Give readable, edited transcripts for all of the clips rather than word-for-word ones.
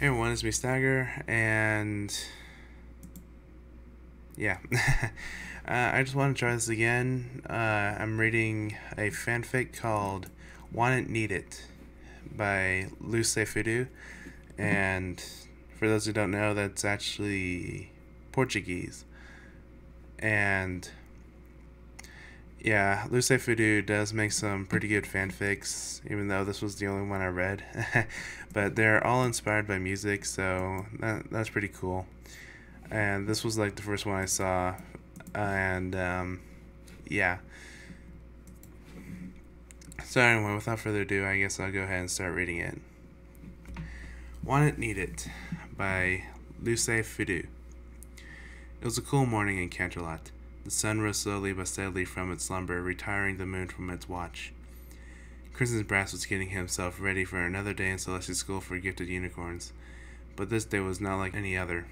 Hey everyone, it's me Staggger, and yeah, I just want to try this again. I'm reading a fanfic called Want It, Need It by Luce Fudu, and for those who don't know, that's actually Portuguese. And yeah, Luce Fudu does make some pretty good fanfics, even though this was the only one I read. But they're all inspired by music, so that's pretty cool. And this was like the first one I saw, and yeah. So anyway, without further ado, I guess I'll go ahead and start reading it. Want It, Need It by Luce Fudu. It was a cool morning in Canterlot. The sun rose slowly but steadily from its slumber, retiring the moon from its watch. Crimson's Brass was getting himself ready for another day in Celestial School for gifted unicorns. But this day was not like any other.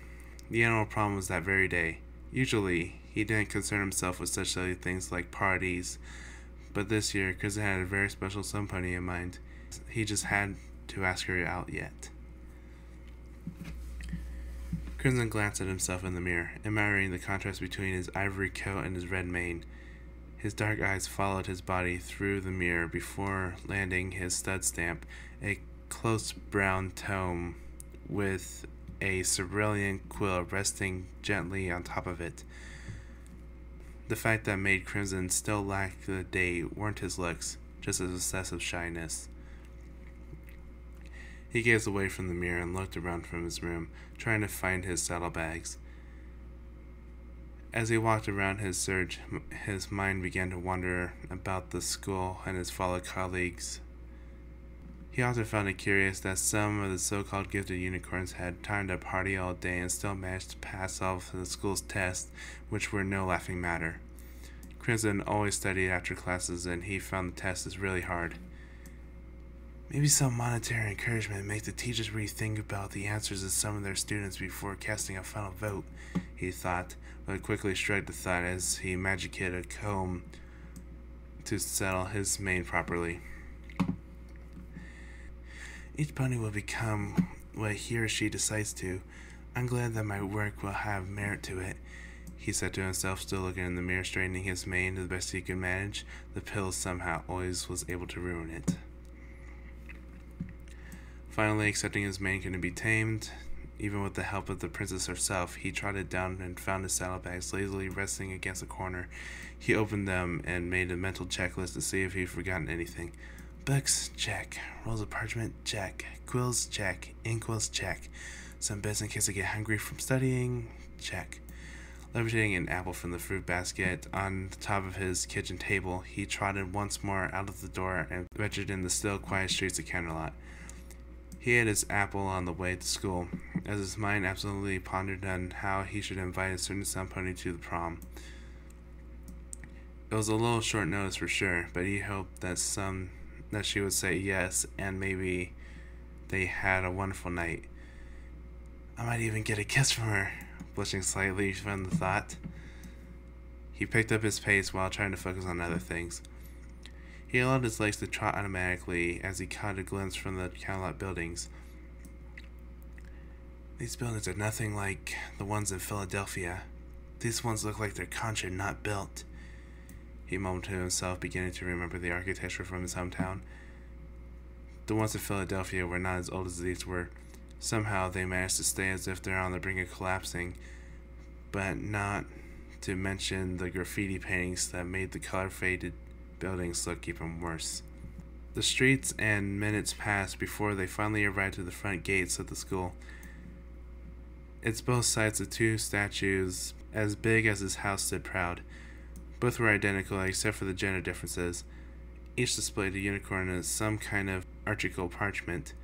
The annual prom was that very day. Usually, he didn't concern himself with such silly things like parties, but this year, Crimson had a very special SpectrumPony in mind. He just had to ask her out yet. Crimson glanced at himself in the mirror, admiring the contrast between his ivory coat and his red mane. His dark eyes followed his body through the mirror before landing his stud stamp, a close brown tome with a cerulean quill resting gently on top of it. The fact that made Crimson still lack the date weren't his looks, just his excessive shyness. He gazed away from the mirror and looked around from his room, trying to find his saddlebags. As he walked around his search, his mind began to wander about the school and his fellow colleagues. He often found it curious that some of the so-called gifted unicorns had time to party all day and still managed to pass all of the school's tests, which were no laughing matter. Crimson always studied after classes, and he found the tests really hard. Maybe some monetary encouragement make the teachers rethink about the answers of some of their students before casting a final vote, he thought, but quickly shrugged the thought as he magicked a comb to settle his mane properly. Each pony will become what he or she decides to. I'm glad that my work will have merit to it, he said to himself, still looking in the mirror, straightening his mane to the best he could manage. The pill somehow always was able to ruin it. Finally, accepting his mane couldn't be tamed, even with the help of the princess herself, he trotted down and found his saddlebags lazily resting against a corner. He opened them and made a mental checklist to see if he'd forgotten anything. Books, check. Rolls of parchment, check. Quills, check. Inkwells, check. Some beds in case I get hungry from studying, check. Levitating an apple from the fruit basket on the top of his kitchen table, he trotted once more out of the door and ventured in the still, quiet streets of Canterlot. He ate his apple on the way to school, as his mind absolutely pondered on how he should invite a certain SpectrumPony to the prom. It was a little short notice for sure, but he hoped that she would say yes, and maybe they had a wonderful night. I might even get a kiss from her, blushing slightly from the thought. He picked up his pace while trying to focus on other things. He allowed his legs to trot automatically as he caught a glimpse from the Canterlot buildings. These buildings are nothing like the ones in Philadelphia. These ones look like they're conjured, not built, he mumbled to himself, beginning to remember the architecture from his hometown. The ones in Philadelphia were not as old as these were. Somehow they managed to stay as if they're on the brink of collapsing, but not to mention the graffiti paintings that made the color-faded buildings look even worse. The streets and minutes passed before they finally arrived at the front gates of the school. Its both sides of two statues as big as his house stood proud. Both were identical except for the gender differences. Each displayed a unicorn as some kind of archical parchment.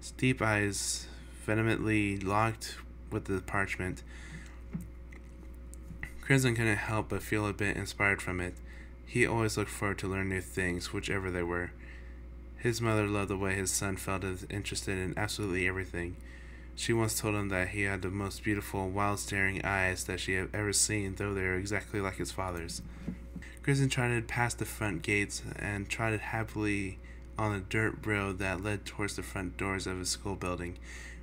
Steep eyes vehemently locked with the parchment. Crimson couldn't help but feel a bit inspired from it. He always looked forward to learn new things, whichever they were. His mother loved the way his son felt interested in absolutely everything. She once told him that he had the most beautiful, wild-staring eyes that she had ever seen, though they were exactly like his father's. Crimson trotted past the front gates and trotted happily on a dirt road that led towards the front doors of his school building.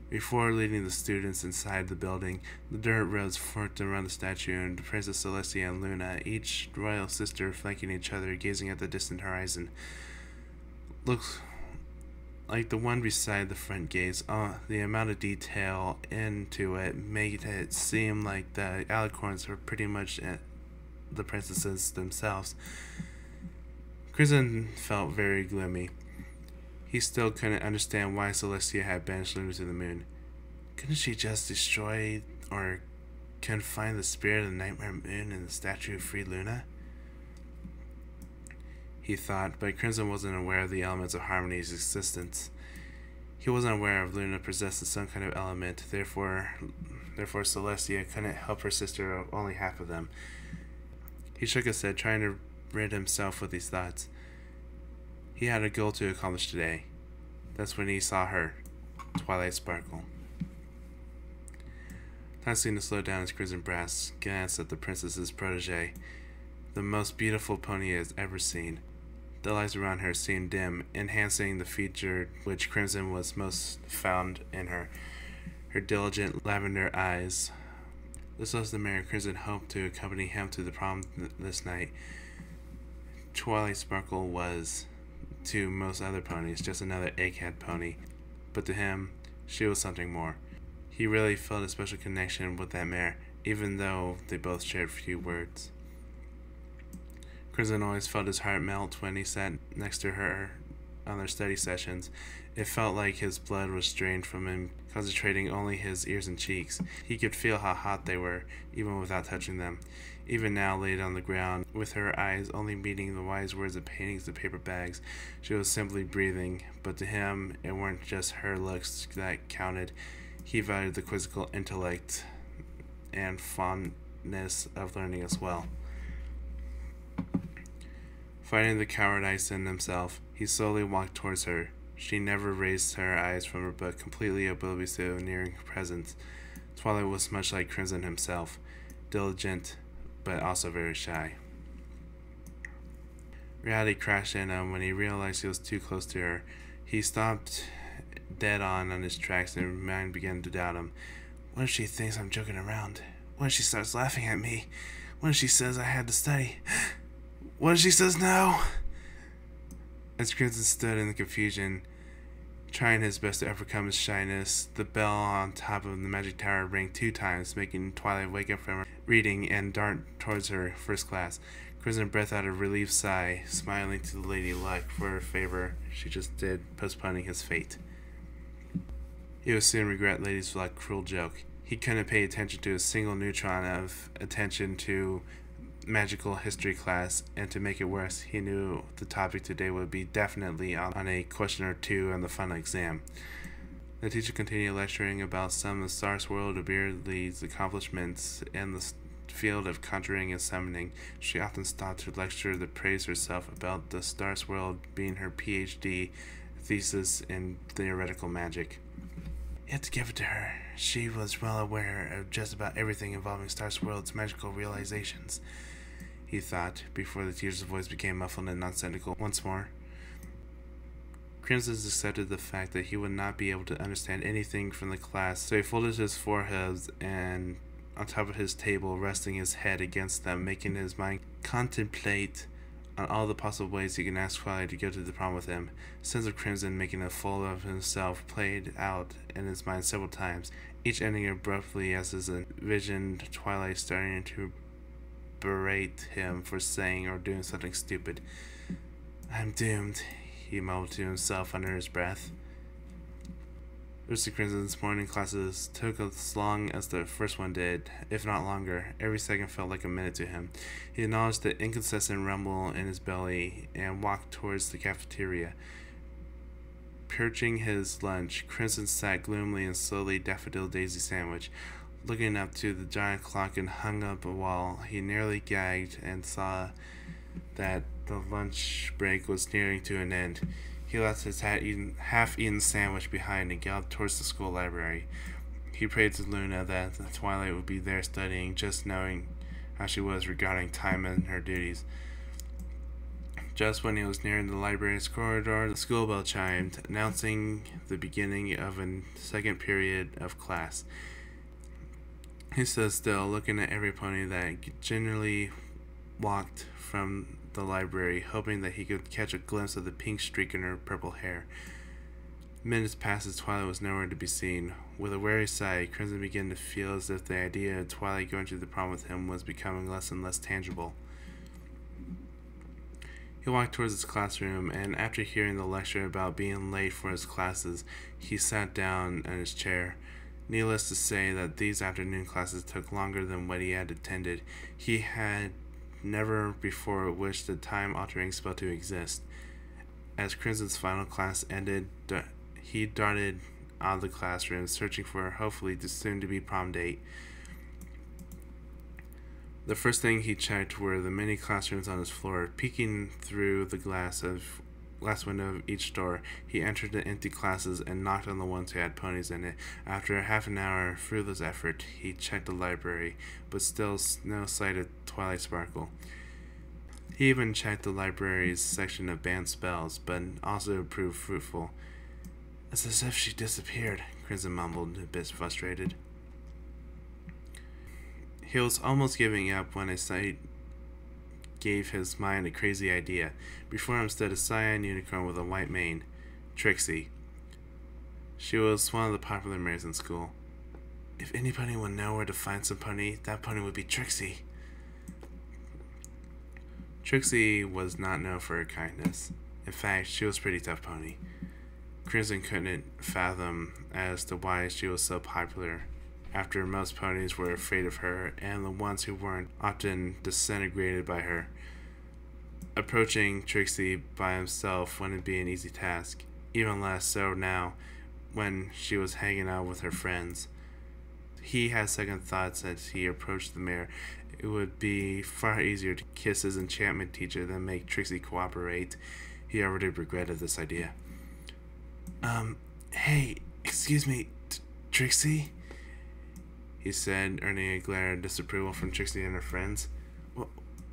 Before leading the students inside the building, the dirt roads forked around the statue, and Princess Celestia and Luna, each royal sister flanking each other, gazing at the distant horizon. Looks like the one beside the front gaze. The amount of detail into it made it seem like the alicorns were pretty much the princesses themselves. Crimson felt very gloomy. He still couldn't understand why Celestia had banished Luna to the moon. Couldn't she just destroy or confine the spirit of the Nightmare Moon in the statue of Free Luna? He thought, but Crimson wasn't aware of the elements of harmony's existence. He wasn't aware of Luna possessing some kind of element, therefore Celestia couldn't help her sister of only half of them. He shook his head, trying to rid himself of these thoughts. He had a goal to accomplish today. That's when he saw her, Twilight Sparkle. Time seemed to slow down as Crimson Brass glanced at the princess's protege, the most beautiful pony he has ever seen. The lights around her seemed dim, enhancing the feature which Crimson was most found in her diligent lavender eyes. This was the mare Crimson hoped to accompany him to the prom this night. Twilight Sparkle was, to most other ponies, just another egghead pony, but to him, she was something more. He really felt a special connection with that mare, even though they both shared few words. Crimson always felt his heart melt when he sat next to her on their study sessions. It felt like his blood was drained from him, concentrating only his ears and cheeks. He could feel how hot they were, even without touching them. Even now, laid on the ground, with her eyes only meeting the wise words of paintings of paper bags, she was simply breathing. But to him, it weren't just her looks that counted. He valued the quizzical intellect and fondness of learning as well. Fighting the cowardice in himself, he slowly walked towards her. She never raised her eyes from her book, completely oblivious to nearing her presence. Twilight was much like Crimson himself, diligent, but also very shy. Reality crashed in him when he realized he was too close to her. He stopped dead on his tracks, and his mind began to doubt him. What if she thinks I'm joking around? What if she starts laughing at me? What if she says I had to study? What if she says no? As Crimson stood in the confusion, trying his best to overcome his shyness, the bell on top of the magic tower rang 2 times, making Twilight wake up from her reading and dart towards her first class. Crimson breathed out a relieved sigh, smiling to the Lady Luck for her favor she just did, postponing his fate. He would soon regret Lady Luck's cruel joke. He couldn't pay attention to a single neutron of attention to magical history class, and to make it worse, he knew the topic today would be definitely on a question or two on the final exam. The teacher continued lecturing about some of the Stars World abilities accomplishments in the field of conjuring and summoning. She often stopped to lecture to praise herself about the Stars World being her PhD thesis in theoretical magic. You had to give it to her. She was well aware of just about everything involving Stars World's magical realizations, he thought, before the teacher's voice became muffled and nonsensical once more. Crimson accepted the fact that he would not be able to understand anything from the class, so he folded his forehead and on top of his table, resting his head against them, making his mind contemplate on all the possible ways he can ask Twilight to go to the prom with him. Sense of Crimson making a fool of himself played out in his mind several times, each ending abruptly as his envisioned Twilight starting to berate him for saying or doing something stupid. I'm doomed, he mumbled to himself under his breath. Luce Crimson's morning classes took as long as the first one did, if not longer. Every second felt like a minute to him. He acknowledged the inconsistent rumble in his belly and walked towards the cafeteria. Purging his lunch, Crimson sat gloomily and slowly daffodil daisy sandwich. Looking up to the giant clock and hung up a wall, he nearly gagged and saw that the lunch break was nearing to an end. He left his half-eaten sandwich behind and galloped towards the school library. He prayed to Luna that Twilight would be there studying, just knowing how she was regarding time and her duties. Just when he was nearing the library's corridor, the school bell chimed, announcing the beginning of a second period of class. He stood still, looking at every pony that gingerly walked from the library, hoping that he could catch a glimpse of the pink streak in her purple hair. Minutes passed as Twilight was nowhere to be seen. With a weary sigh, Crimson began to feel as if the idea of Twilight going to the prom with him was becoming less and less tangible. He walked towards his classroom, and after hearing the lecture about being late for his classes, he sat down in his chair. Needless to say that these afternoon classes took longer than what he had attended. He had never before wished the time-altering spell to exist. As Crimson's final class ended, he darted out of the classroom, searching for hopefully the soon-to-be prom date. The first thing he checked were the many classrooms on his floor. Peeking through the glass window of each door, he entered the empty classes and knocked on the ones who had ponies in it. After half an hour fruitless effort, he checked the library, but still no sight of Twilight Sparkle. He even checked the library's section of banned spells, but also proved fruitful. It's as if she disappeared, Crimson mumbled, a bit frustrated. He was almost giving up when a sight gave his mind a crazy idea. Before him stood a cyan unicorn with a white mane, Trixie. She was one of the popular mares in school. If anybody would know where to find some pony, that pony would be Trixie. Trixie was not known for her kindness. In fact, she was a pretty tough pony. Crimson couldn't fathom as to why she was so popular, after most ponies were afraid of her, and the ones who weren't often disintegrated by her. Approaching Trixie by himself wouldn't be an easy task, even less so now when she was hanging out with her friends. He had second thoughts as he approached the mare. It would be far easier to kiss his enchantment teacher than make Trixie cooperate. He already regretted this idea. Hey, excuse me, Trixie? He said, earning a glare of disapproval from Trixie and her friends.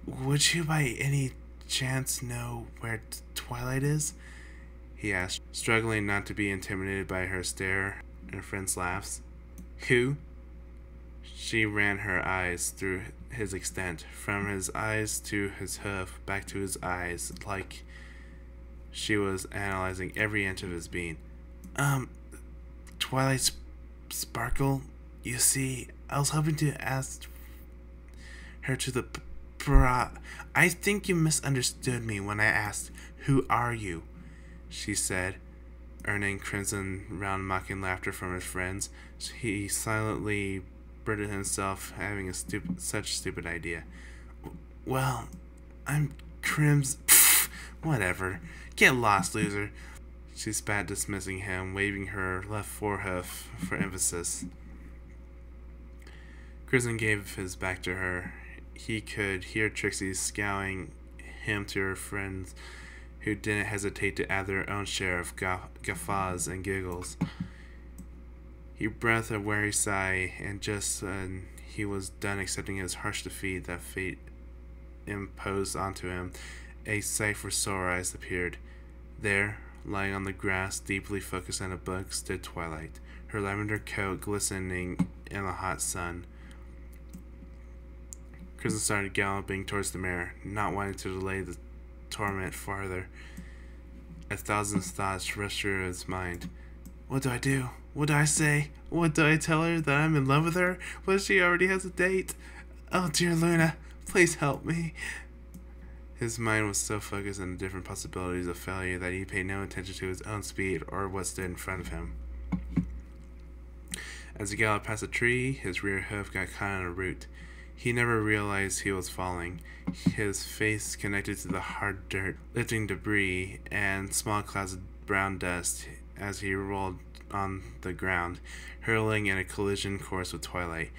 Would you by any chance know where Twilight is? He asked, struggling not to be intimidated by her stare and her friend's laughs. Who? She ran her eyes through his extent, from his eyes to his hoof, back to his eyes, like she was analyzing every inch of his being. Twilight Sparkle? You see, I was hoping to ask her to the I think you misunderstood me when I asked, who are you? She said, earning crimson round mocking laughter from his friends. He silently britted himself, having such stupid idea. Well, I'm whatever. Get lost, loser. She spat, dismissing him, waving her left forehoof for emphasis. Crimson gave his back to her. He could hear Trixie scowling him to her friends, who didn't hesitate to add their own share of guffaws and giggles. He breathed a weary sigh, and just when he was done accepting his harsh defeat that fate imposed onto him, a sight for sore eyes appeared. There, lying on the grass, deeply focused on a book, stood Twilight, her lavender coat glistening in the hot sun. Crimson started galloping towards the mare, not wanting to delay the torment farther. A thousand thoughts rushed through his mind. What do I do? What do I say? What do I tell her? That I'm in love with her? What if she already has a date? Oh dear Luna, please help me. His mind was so focused on the different possibilities of failure that he paid no attention to his own speed or what stood in front of him. As he galloped past a tree, his rear hoof got caught on a root. He never realized he was falling. His face connected to the hard dirt, lifting debris and small clouds of brown dust as he rolled on the ground, hurling in a collision course with Twilight.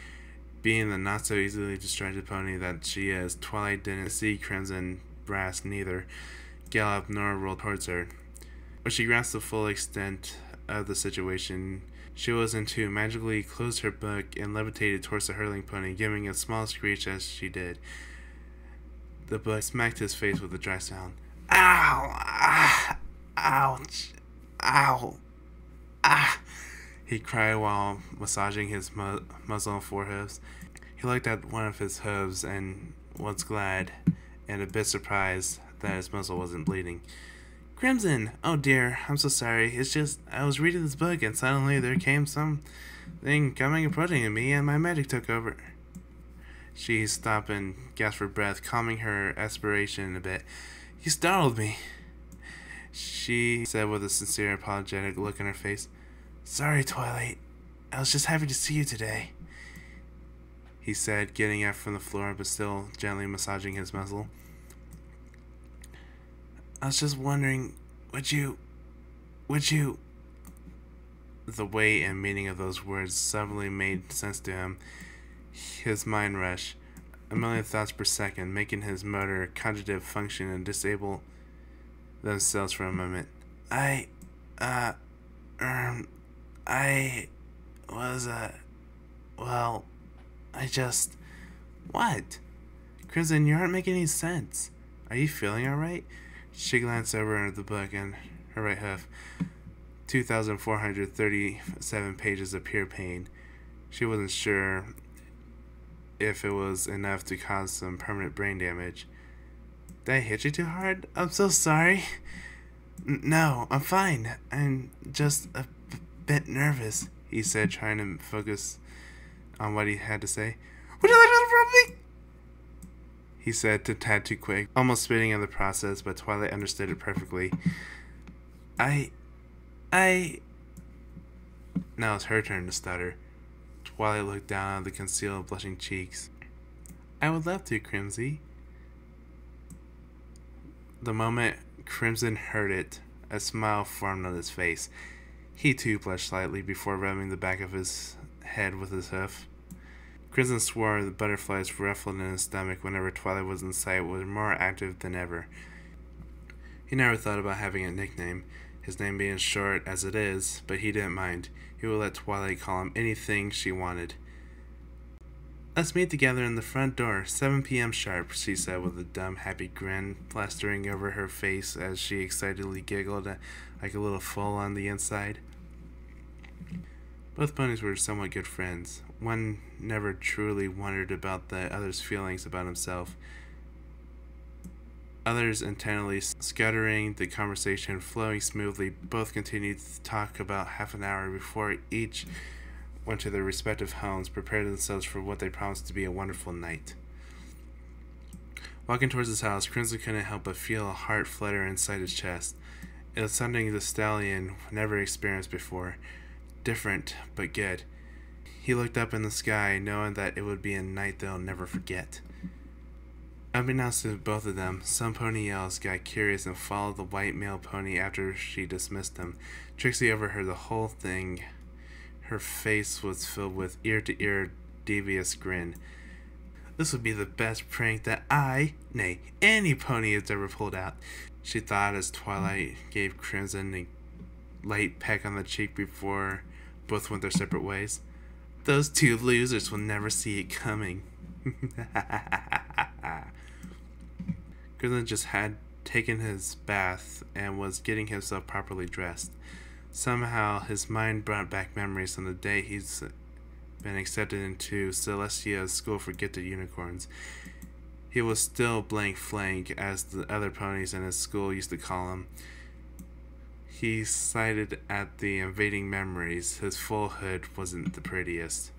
Being the not-so-easily distracted pony that she is, Twilight didn't see Crimson Brass neither gallop nor roll towards her. When she grasped the full extent of the situation, she was into magically closed her book and levitated towards the hurling pony, giving a small screech as she did. The book smacked his face with a dry sound. Ow! Ah! Ouch! Ow! Ah! He cried while massaging his muzzle and forehooves. He looked at one of his hooves and was glad and a bit surprised that his muzzle wasn't bleeding. Crimson! Oh dear, I'm so sorry. It's just, I was reading this book and suddenly there came something coming approaching at me and my magic took over. She stopped and gasped for breath, calming her aspiration a bit. You startled me, she said with a sincere apologetic look in her face. Sorry, Twilight. I was just happy to see you today, he said, getting up from the floor but still gently massaging his muzzle. I was just wondering, would you... The weight and meaning of those words suddenly made sense to him. His mind rushed, a million thoughts per second, making his motor cognitive function and disable themselves for a moment. I just... What? Crimson, you aren't making any sense. Are you feeling alright? She glanced over at the book and her right hoof. 2,437 pages of pure pain. She wasn't sure if it was enough to cause some permanent brain damage. Did I hit you too hard? I'm so sorry. No, I'm fine. I'm just a bit nervous, he said, trying to focus on what he had to say. Would you like to from me? He said, a tad too quick, almost spitting in the process, but Twilight understood it perfectly. Now it's her turn to stutter. Twilight looked down at the concealed, blushing cheeks. I would love to, Crimsy. The moment Crimson heard it, a smile formed on his face. He too blushed slightly before rubbing the back of his head with his hoof. Crimson swore the butterflies ruffled in his stomach whenever Twilight was in sight were more active than ever. He never thought about having a nickname, his name being short as it is, but he didn't mind. He would let Twilight call him anything she wanted. Let's meet together in the front door, 7 p.m. sharp, she said with a dumb, happy grin plastering over her face as she excitedly giggled like a little foal on the inside. Both ponies were somewhat good friends. One never truly wondered about the other's feelings about himself. Others intently scuttering, the conversation flowing smoothly, both continued to talk about half an hour before each went to their respective homes, prepared themselves for what they promised to be a wonderful night. Walking towards his house, Crimson couldn't help but feel a heart flutter inside his chest. It was something the stallion never experienced before. Different, but good. He looked up in the sky, knowing that it would be a night they'll never forget. Unbeknownst to both of them, some pony else got curious and followed the white male pony after she dismissed them. Trixie overheard the whole thing. Her face was filled with ear-to-ear devious grin. This would be the best prank that nay, any pony has ever pulled out, she thought as Twilight gave Crimson a light peck on the cheek before both went their separate ways. Those two losers will never see it coming. Crimson just had taken his bath and was getting himself properly dressed. Somehow his mind brought back memories from the day he's been accepted into Celestia's school for gifted unicorns. He was still blank flank, as the other ponies in his school used to call him. He sighed at the invading memories. His full hood wasn't the prettiest.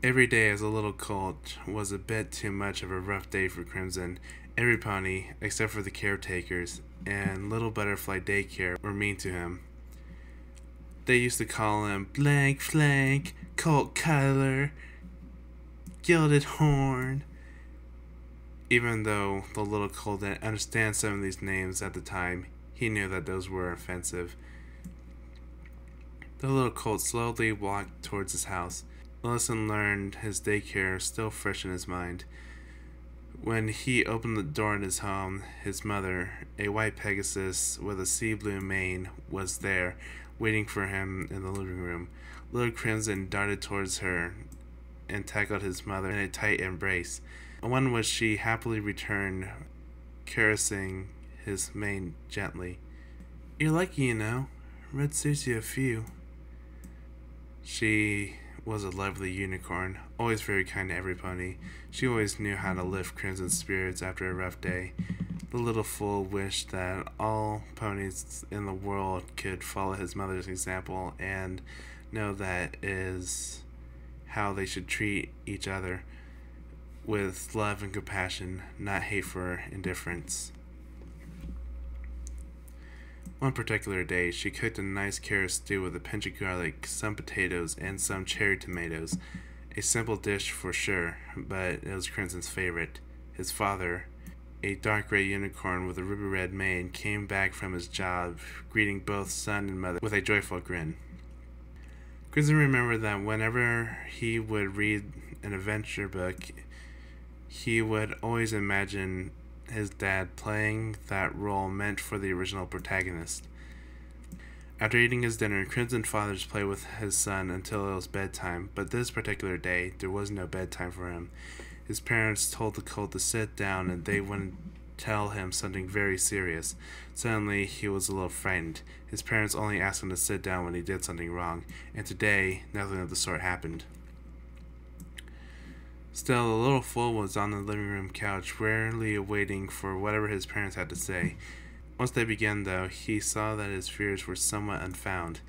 Every day as a little colt was a bit too much of a rough day for Crimson. Every pony, except for the caretakers and Little Butterfly Daycare, were mean to him. They used to call him Blank Flank, Colt Color, Gilded Horn. Even though the little colt didn't understand some of these names at the time, he knew that those were offensive. The little colt slowly walked towards his house. The lesson learned, his daycare still fresh in his mind. When he opened the door in his home, his mother, a white Pegasus with a sea blue mane, was there, waiting for him in the living room. Little Crimson darted towards her and tackled his mother in a tight embrace, one which she happily returned caressing his mane gently. "You're lucky, you know. Red suits you a few." She was a lovely unicorn, always very kind to every pony. She always knew how to lift Crimson's spirits after a rough day. The little fool wished that all ponies in the world could follow his mother's example and know that is how they should treat each other, with love and compassion, not hate for indifference. One particular day, she cooked a nice carrot stew with a pinch of garlic, some potatoes, and some cherry tomatoes. A simple dish for sure, but it was Crimson's favorite. His father, a dark gray unicorn with a ruby red mane, came back from his job, greeting both son and mother with a joyful grin. Crimson remembered that whenever he would read an adventure book, he would always imagine his dad playing that role meant for the original protagonist. After eating his dinner, Crimson fathers played with his son until it was bedtime, but this particular day, there was no bedtime for him. His parents told the colt to sit down and they wouldn't tell him something very serious. Suddenly, he was a little frightened. His parents only asked him to sit down when he did something wrong, and today, nothing of the sort happened. Still, the little fool was on the living room couch, wearily awaiting for whatever his parents had to say. Once they began, though, he saw that his fears were somewhat unfounded.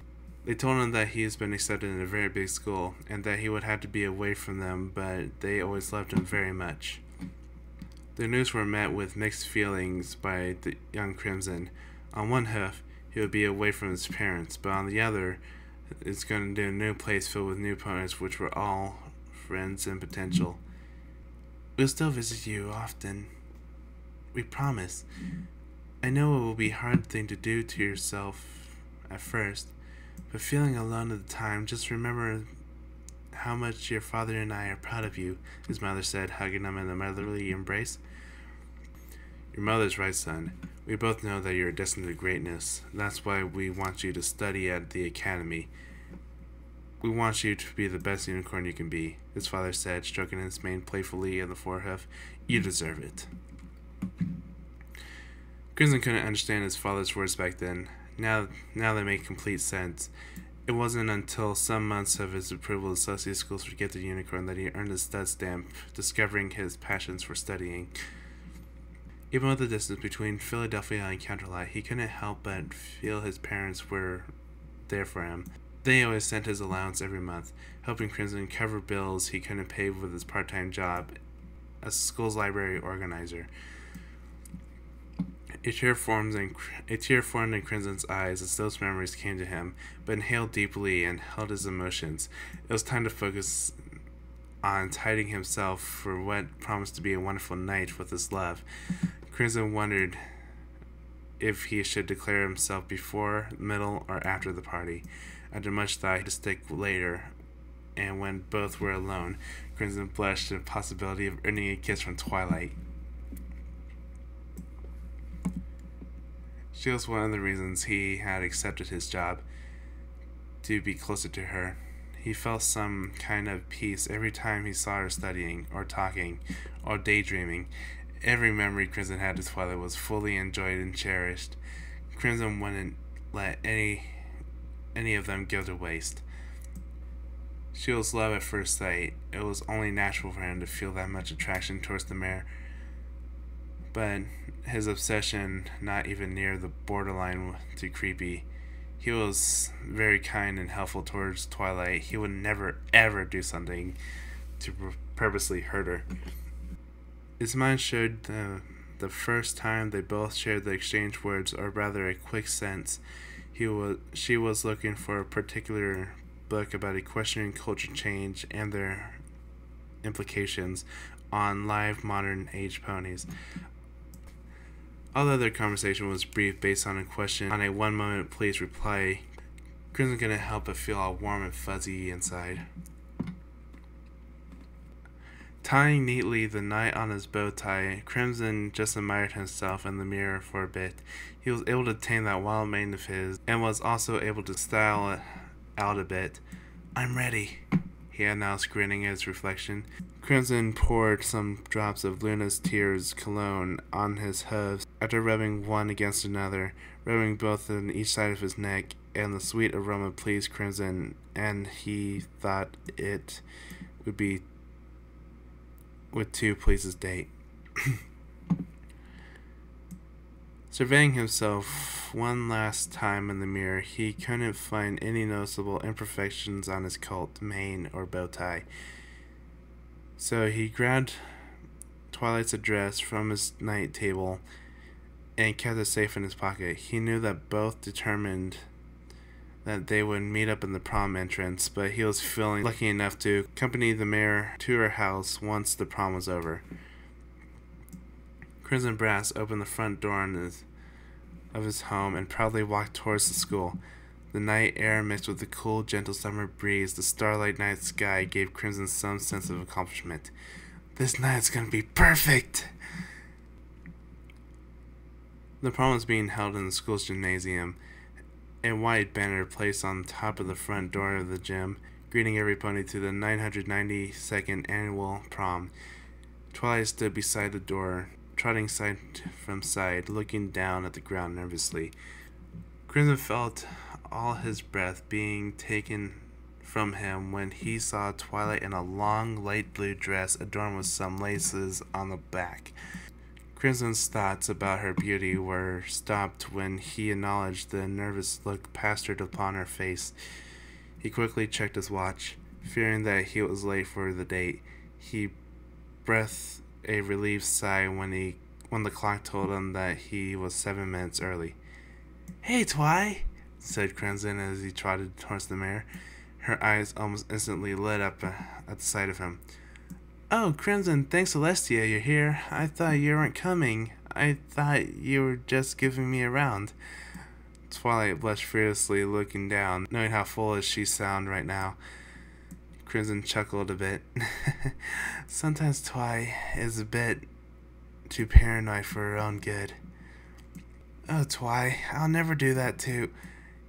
They told him that he has been accepted in a very big school, and that he would have to be away from them, but they always loved him very much. The news were met with mixed feelings by the young Crimson. On one hoof, he would be away from his parents, but on the other, it's going to a new place filled with new ponies, which were all friends and potential. "We'll still visit you often. We promise. I know it will be a hard thing to do to yourself at first, but feeling alone at the time, just remember how much your father and I are proud of you," his mother said, hugging him in a motherly embrace. "Your mother's right, son. We both know that you're destined to greatness. That's why we want you to study at the academy. We want you to be the best unicorn you can be," his father said, stroking his mane playfully in the forehoof. "You deserve it." Crimson couldn't understand his father's words back then. Now they make complete sense. It wasn't until some months of his approval of Associate School's Forget the Unicorn that he earned his stud stamp, discovering his passions for studying. Even with the distance between Philadelphia and Counterlight, he couldn't help but feel his parents were there for him. They always sent his allowance every month, helping Crimson cover bills he couldn't pay with his part-time job as school's library organizer. A tear formed in Crimson's eyes as those memories came to him, but inhaled deeply and held his emotions. It was time to focus on tidying himself for what promised to be a wonderful night with his love. Crimson wondered if he should declare himself before, middle, or after the party. After much thought, he had to stick later, and when both were alone, Crimson blushed at the possibility of earning a kiss from Twilight. She was one of the reasons he had accepted his job, to be closer to her. He felt some kind of peace every time he saw her studying, or talking, or daydreaming. Every memory Crimson had of Twilight was fully enjoyed and cherished. Crimson wouldn't let any of them go to waste. She was love at first sight. It was only natural for him to feel that much attraction towards the mare, but his obsession not even near the borderline to creepy. He was very kind and helpful towards Twilight. He would never ever do something to purposely hurt her. His mind showed the first time they both shared the exchange words, or rather a quick sense. She was looking for a particular book about equestrian culture change and their implications on live modern age ponies. Although their conversation was brief based on a question on a one-moment please reply, Crimson couldn't help but feel all warm and fuzzy inside. Tying neatly the knot on his bow tie, Crimson just admired himself in the mirror for a bit. He was able to tame that wild mane of his, and was also able to style it out a bit. "I'm ready," he announced, grinning at his reflection. Crimson poured some drops of Luna's Tears cologne on his hooves after rubbing one against another, rubbing both on each side of his neck, and the sweet aroma pleased Crimson, and he thought it would too please his date. Surveying himself one last time in the mirror, he couldn't find any noticeable imperfections on his coat, mane, or bow tie. So he grabbed Twilight's address from his night table and kept it safe in his pocket. He knew that both determined that they would meet up in the prom entrance, but he was feeling lucky enough to accompany the mayor to her house once the prom was over. Crimson Brass opened the front door of his home and proudly walked towards the school. The night air mixed with the cool, gentle summer breeze, the starlight night sky gave Crimson some sense of accomplishment. This night's gonna be perfect! The prom was being held in the school's gymnasium. A white banner placed on top of the front door of the gym, greeting every pony to the 992nd annual prom. Twilight stood beside the door, trotting side from side, looking down at the ground nervously. Crimson felt all his breath being taken from him when he saw Twilight in a long, light blue dress adorned with some laces on the back. Crimson's thoughts about her beauty were stopped when he acknowledged the nervous look plastered upon her face. He quickly checked his watch, fearing that he was late for the date. He breathed a relieved sigh when the clock told him that he was 7 minutes early. "Hey, Twi," said Crimson as he trotted towards the mare. Her eyes almost instantly lit up at the sight of him. "Oh, Crimson, thanks Celestia, you're here. I thought you weren't coming. I thought you were just giving me a round." Twilight blushed furiously, looking down, knowing how foolish she sounded right now. Crimson chuckled a bit. "Sometimes Twi is a bit too paranoid for her own good." "Oh, Twi, I'll never do that too."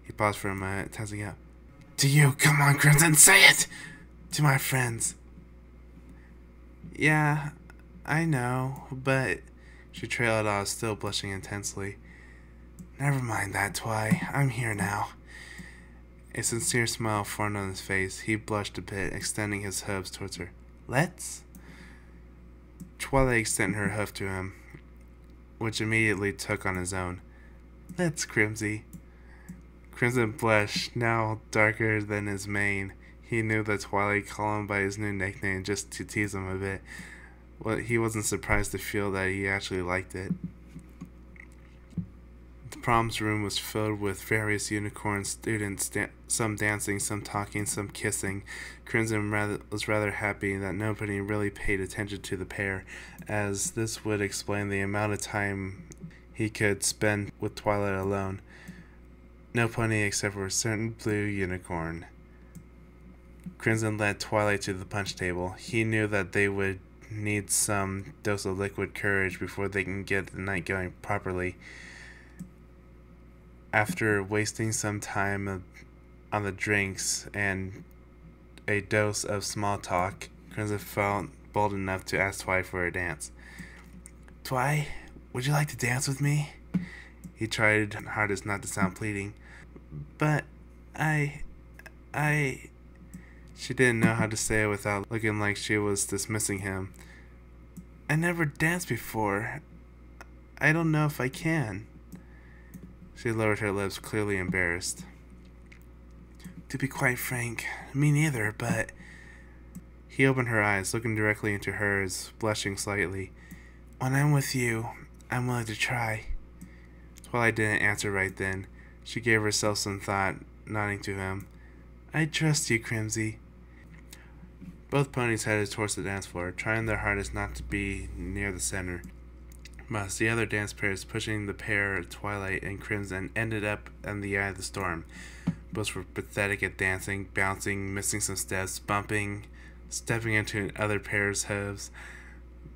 He paused for a moment, tensing up. "To you, come on, Crimson, say it! To my friends." "Yeah, I know, but..." She trailed off, still blushing intensely. "Never mind that, Twi. I'm here now." A sincere smile formed on his face. He blushed a bit, extending his hooves towards her. "Let's?" Twilight extended her hoof to him, which immediately took on his own. "Let's, Crimsy." Crimson blushed, now darker than his mane. He knew that Twilight called him by his new nickname just to tease him a bit. Well, he wasn't surprised to feel that he actually liked it. The prom's room was filled with various unicorn students, some dancing, some talking, some kissing. Crimson was rather happy that nobody really paid attention to the pair, as this would explain the amount of time he could spend with Twilight alone. No pony except for a certain blue unicorn. Crimson led Twilight to the punch table. He knew that they would need some dose of liquid courage before they can get the night going properly. After wasting some time on the drinks and a dose of small talk, Crimson felt bold enough to ask Twi for a dance. "Twi, would you like to dance with me?" He tried hardest not to sound pleading. "But I... She didn't know how to say it without looking like she was dismissing him. "I never danced before. I don't know if I can." She lowered her lips, clearly embarrassed. "To be quite frank, me neither, but..." He opened her eyes, looking directly into hers, blushing slightly. "When I'm with you, I'm willing to try." Twilight didn't answer right then. She gave herself some thought, nodding to him. "I trust you, Crimsy." Both ponies headed towards the dance floor, trying their hardest not to be near the center. But the other dance pairs pushing the pair, Twilight and Crimson, ended up in the eye of the storm. Both were pathetic at dancing, bouncing, missing some steps, bumping, stepping into other pairs' hooves.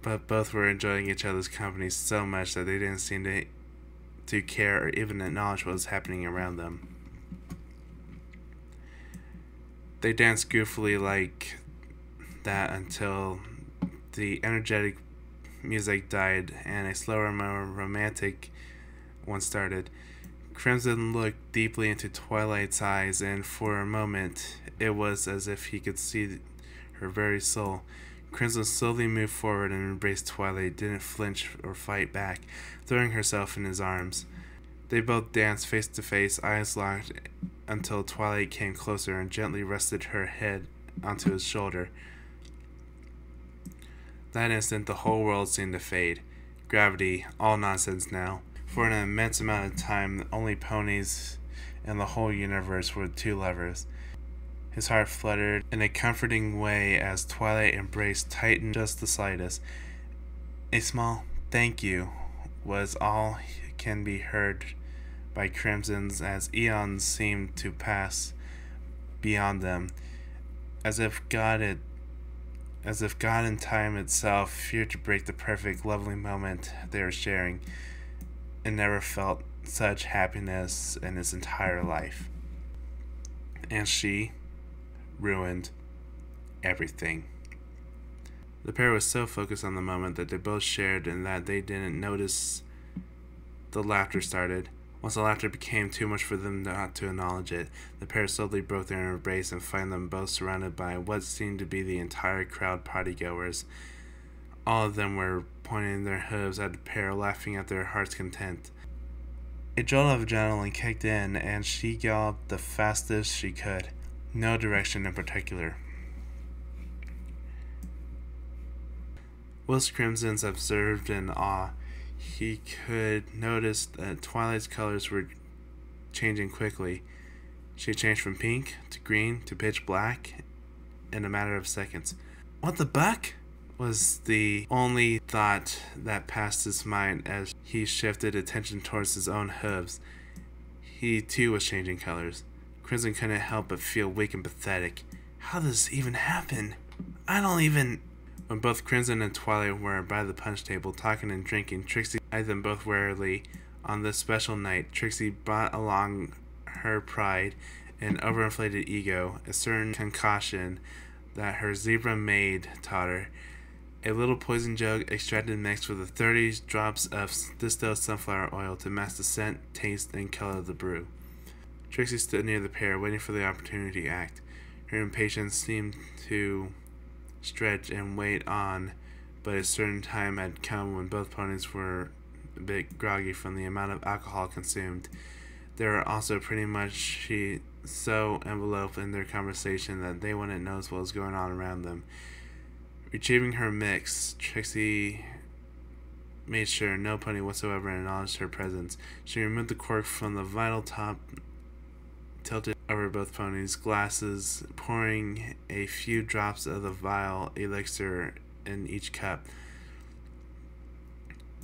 But both were enjoying each other's company so much that they didn't seem to care or even acknowledge what was happening around them. They danced goofily like that until the energetic music died and a slower, more romantic one started. Crimson looked deeply into Twilight's eyes, and for a moment it was as if he could see her very soul. Crimson slowly moved forward and embraced Twilight, didn't flinch or fight back, throwing herself in his arms. They both danced face to face, eyes locked, until Twilight came closer and gently rested her head onto his shoulder. That instant, the whole world seemed to fade. Gravity, all nonsense now. For an immense amount of time, the only ponies in the whole universe were two lovers. His heart fluttered in a comforting way as Twilight embraced tightened just the slightest. A small "thank you" was all can be heard by Crimson's as eons seemed to pass beyond them, as if God and time itself feared to break the perfect, lovely moment they were sharing. It never felt such happiness in his entire life. And she ruined everything. The pair was so focused on the moment that they both shared in that they didn't notice the laughter started. Once the laughter became too much for them not to acknowledge it, the pair slowly broke their embrace and found them both surrounded by what seemed to be the entire crowd partygoers. All of them were pointing their hooves at the pair, laughing at their heart's content. A jolt of adrenaline kicked in, and she galloped the fastest she could, no direction in particular. Whilst Crimson's observed in awe, he could notice that Twilight's colors were changing quickly. She changed from pink to green to pitch black in a matter of seconds. What the buck? Was the only thought that passed his mind as he shifted attention towards his own hooves. He too was changing colors. Crimson couldn't help but feel weak and pathetic. How does this even happen? I don't even... When both Crimson and Twilight were by the punch table talking and drinking, Trixie eyed them both warily. On this special night, Trixie brought along her pride and overinflated ego, a certain concoction that her zebra maid taught her. A little poison jug extracted mixed with 30 drops of distilled sunflower oil to match the scent, taste, and color of the brew. Trixie stood near the pair, waiting for the opportunity to act. Her impatience seemed to stretch and wait on, but a certain time had come when both ponies were a bit groggy from the amount of alcohol consumed. They were also pretty much so enveloped in their conversation that they wouldn't notice what was going on around them. Retrieving her mix, Trixie made sure no pony whatsoever acknowledged her presence. She removed the cork from the vital top, tilted over both ponies' glasses, pouring a few drops of the vile elixir in each cup.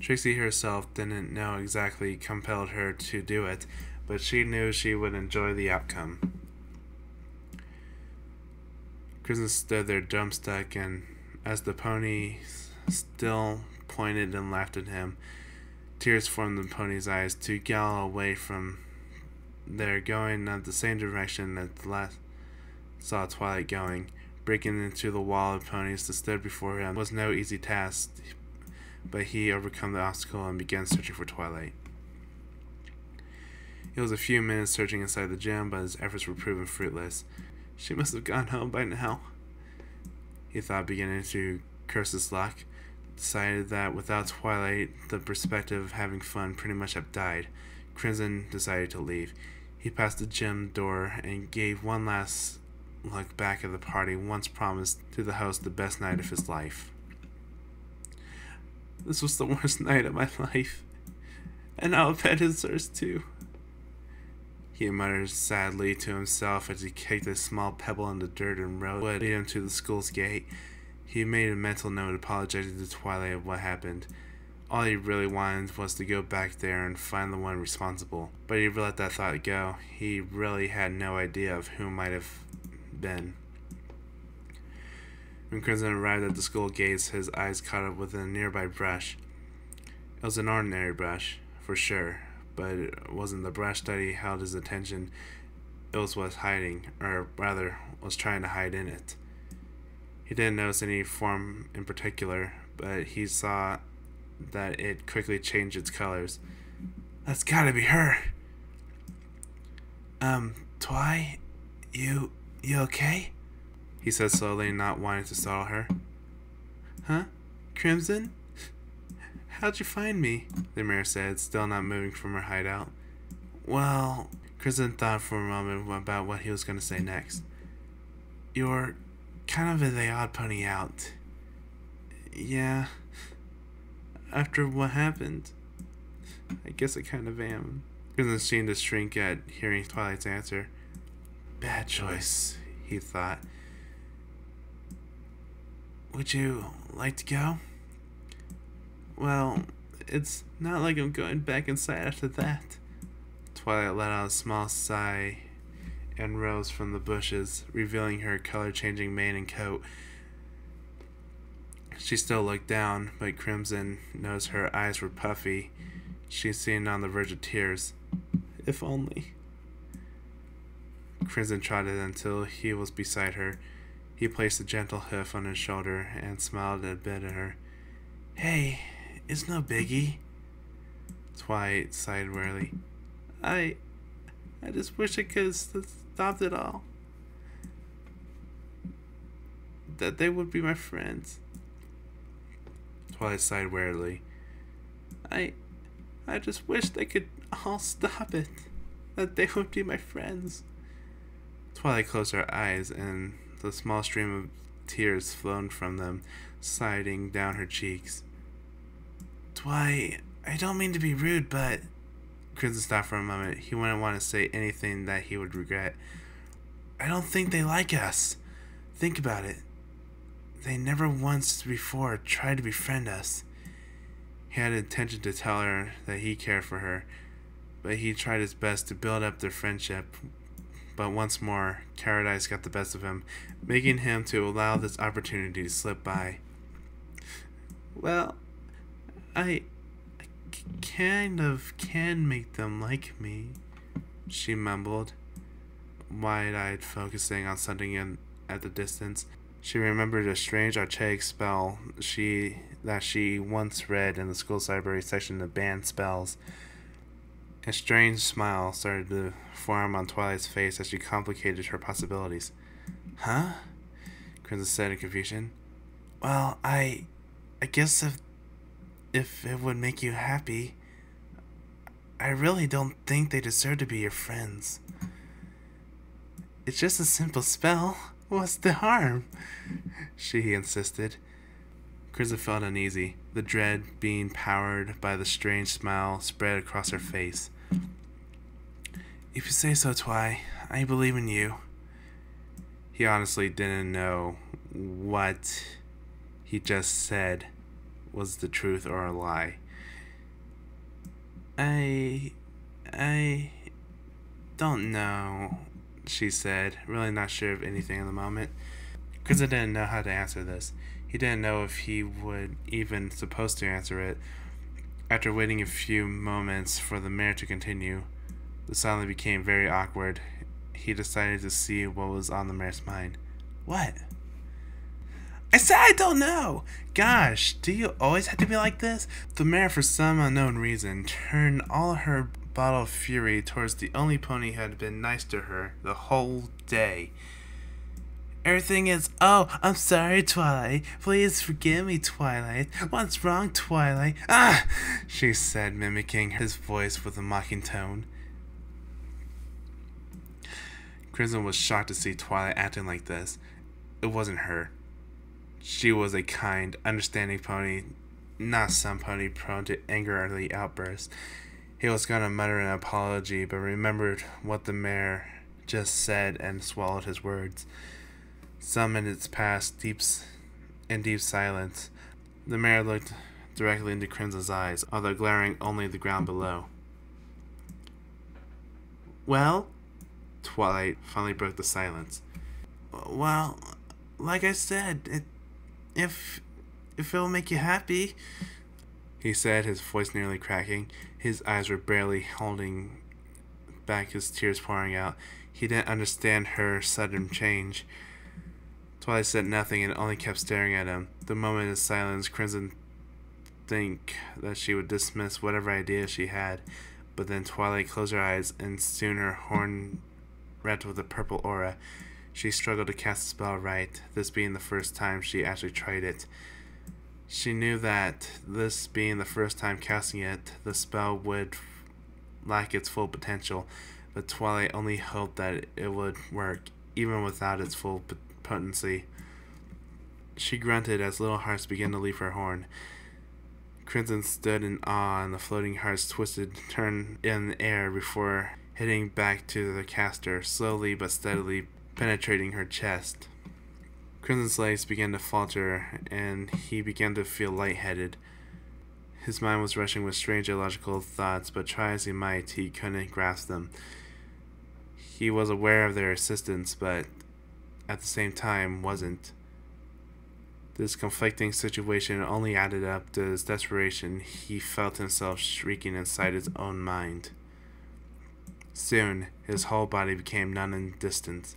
Trixie herself didn't know exactly compelled her to do it, but she knew she would enjoy the outcome. Crimson stood there dumbstruck, and as the pony still pointed and laughed at him, tears formed in the pony's eyes to gallop away from there, going in the same direction that the last saw Twilight going. Breaking into the wall of ponies that stood before him was no easy task, but he overcome the obstacle and began searching for Twilight. It was a few minutes searching inside the gym, but his efforts were proven fruitless. She must have gone home by now, he thought, beginning to curse his luck. Decided that without Twilight, the perspective of having fun pretty much have died. Crimson decided to leave. He passed the gym door and gave one last look back at the party, once promised to the host the best night of his life. This was the worst night of my life, and now I've had his hers too, he muttered sadly to himself as he kicked a small pebble in the dirt and rode him to the school's gate. He made a mental note apologizing to Twilight of what happened. All he really wanted was to go back there and find the one responsible, but he let that thought go. He really had no idea of who might have been. When Crimson arrived at the school gates, his eyes caught up with a nearby brush. It was an ordinary brush, for sure, but it wasn't the brush that he held his attention. It was what's hiding, or rather, was trying to hide in it. He didn't notice any form in particular, but he saw that it quickly changed its colors. That's gotta be her. Twi, you okay? He said slowly, not wanting to startle her. Huh? Crimson? How'd you find me? The mirror said, still not moving from her hideout. Well, Crimson thought for a moment about what he was going to say next. You're kind of the odd pony out. Yeah. After what happened, I guess I kind of am. Crimson seemed to shrink at hearing Twilight's answer. Bad choice, he thought. Would you like to go? Well, it's not like I'm going back inside after that. Twilight let out a small sigh and rose from the bushes, revealing her color-changing mane and coat. She still looked down, but Crimson noticed her eyes were puffy. She seemed on the verge of tears. If only. Crimson trotted until he was beside her. He placed a gentle hoof on his shoulder and smiled a bit at her. Hey, it's no biggie. Twilight sighed wearily. I just wish I could have stopped it all. That they would be my friends. Twilight sighed wearily. I just wish they could all stop it. That they would be my friends. Twilight closed her eyes, and the small stream of tears flowed from them, sliding down her cheeks. Twi, I don't mean to be rude, but... Crimson stopped for a moment. He wouldn't want to say anything that he would regret. I don't think they like us. Think about it. They never once before tried to befriend us. He had intention to tell her that he cared for her, but he tried his best to build up their friendship. But once more, cowardice got the best of him, making him to allow this opportunity to slip by. Well, I kind of can make them like me, she mumbled, wide-eyed, focusing on something at the distance. She remembered a strange archaic spell that she once read in the school library section of banned spells. A strange smile started to form on Twilight's face as she complicated her possibilities. Huh? Crimson said in confusion. Well, I guess if it would make you happy, I really don't think they deserve to be your friends. It's just a simple spell. What's the harm? She insisted. Crimson felt uneasy. The dread being powered by the strange smile spread across her face. If you say so, Twi, I believe in you. He honestly didn't know what he just said was the truth or a lie. I don't know, she said, really not sure of anything in the moment. Crimson didn't know how to answer this. He didn't know if he would even supposed to answer it. After waiting a few moments for the mayor to continue, the silence became very awkward. He decided to see what was on the mayor's mind. What? I said I don't know! Gosh, do you always have to be like this? The mayor, for some unknown reason, turned all her bottled fury towards the only pony who had been nice to her the whole day. Everything is... Oh, I'm sorry, Twilight. Please forgive me, Twilight. What's wrong, Twilight? Ah! She said, mimicking his voice with a mocking tone. Crimson was shocked to see Twilight acting like this. It wasn't her. She was a kind, understanding pony, not some pony prone to angrily outbursts. He was going to mutter an apology, but remembered what the mayor just said and swallowed his words. Some minutes passed in deep silence. The mayor looked directly into Crimson's eyes, although glaring only at the ground below. Well? Twilight finally broke the silence. Well, like I said, if it'll make you happy, he said, his voice nearly cracking. His eyes were barely holding back, his tears pouring out. He didn't understand her sudden change. Twilight said nothing and only kept staring at him. The moment of silence, Crimson think that she would dismiss whatever idea she had, but then Twilight closed her eyes, and soon her horn red with a purple aura. She struggled to cast the spell right, this being the first time she actually tried it. She knew that, this being the first time casting it, the spell would lack its full potential, but Twilight only hoped that it would work, even without its full potency. She grunted as little hearts began to leave her horn. Crimson stood in awe, and the floating hearts twisted, turned in the air before hitting back to the caster, slowly but steadily penetrating her chest. Crimson's legs began to falter, and he began to feel lightheaded. His mind was rushing with strange illogical thoughts, but try as he might, he couldn't grasp them. He was aware of their existence, but at the same time wasn't. This conflicting situation only added up to his desperation. He felt himself shrieking inside his own mind. Soon, his whole body became numb and distant,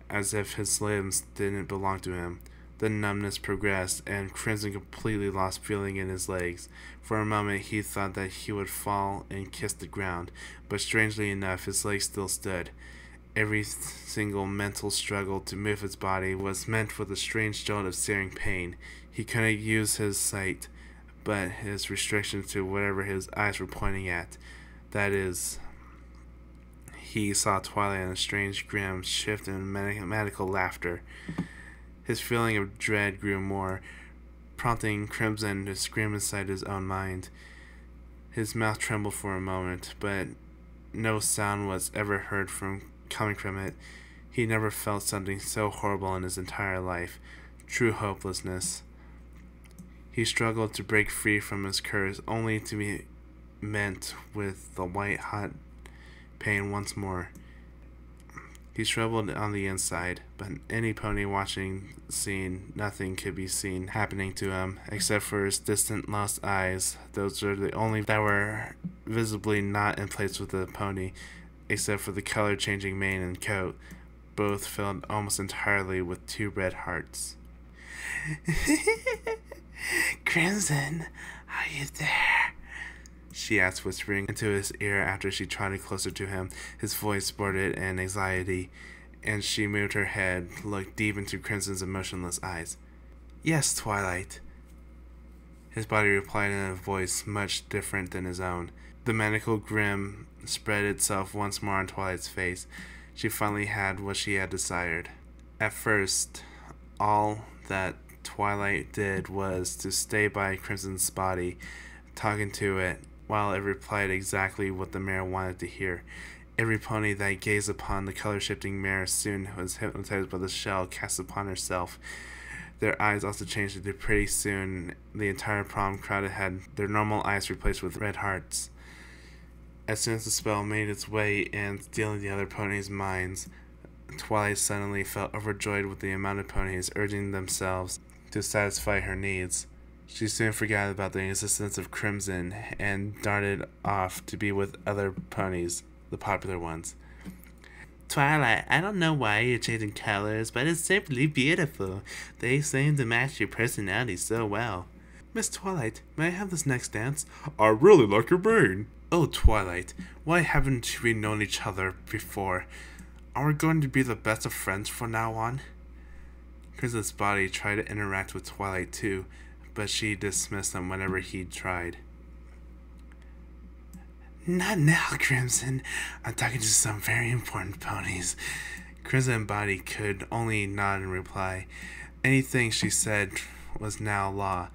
as if his limbs didn't belong to him. The numbness progressed, and Crimson completely lost feeling in his legs. For a moment, he thought that he would fall and kiss the ground, but strangely enough, his legs still stood. Every single mental struggle to move his body was met with a strange jolt of searing pain. He couldn't use his sight, but his restriction to whatever his eyes were pointing at. That is, he saw Twilight in a strange, grim shift in maniacal laughter. His feeling of dread grew more, prompting Crimson to scream inside his own mind. His mouth trembled for a moment, but no sound was ever heard coming from it. He never felt something so horrible in his entire life. True hopelessness. He struggled to break free from his curse, only to be met with the white-hot pain once more. He struggled on the inside, but any pony watching the scene, nothing could be seen happening to him, except for his distant lost eyes. Those were the only that were visibly not in place with the pony, except for the color-changing mane and coat, both filled almost entirely with two red hearts. "Crimson, are you there?" she asked, whispering into his ear after she trotted closer to him. His voice bordered in anxiety, and she moved her head, looked deep into Crimson's emotionless eyes. "Yes, Twilight." His body replied in a voice much different than his own. The maniacal grin spread itself once more on Twilight's face. She finally had what she had desired. At first, all that Twilight did was to stay by Crimson's body, talking to it, while it replied exactly what the mare wanted to hear. Every pony that gazed upon the color-shifting mare soon was hypnotized by the shell cast upon herself. Their eyes also changed into pretty soon. The entire prom crowd had their normal eyes replaced with red hearts. As soon as the spell made its way in, stealing the other ponies' minds, Twilight suddenly felt overjoyed with the amount of ponies urging themselves to satisfy her needs. She soon forgot about the existence of Crimson and darted off to be with other ponies, the popular ones. "Twilight, I don't know why you're changing colors, but it's simply beautiful. They seem to match your personality so well." "Miss Twilight, may I have this next dance?" "I really like your brain." "Oh, Twilight, why haven't we known each other before? Are we going to be the best of friends from now on?" Crimson's body tried to interact with Twilight too, but she dismissed him whenever he tried. "Not now, Crimson. I'm talking to some very important ponies." Crimson's body could only nod in reply. Anything she said was now law.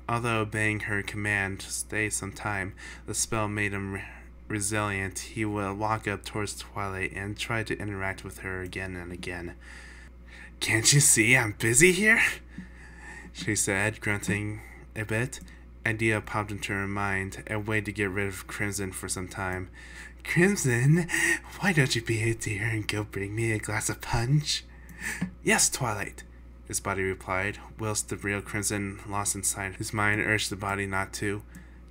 Although obeying her command to stay some time, the spell made him resilient. He would walk up towards Twilight and try to interact with her again and again. "Can't you see I'm busy here?" she said, grunting a bit. Idea popped into her mind, a way to get rid of Crimson for some time. "Crimson, why don't you be a dear and go bring me a glass of punch?" "Yes, Twilight," his body replied, whilst the real Crimson lost inside. His mind urged the body not to.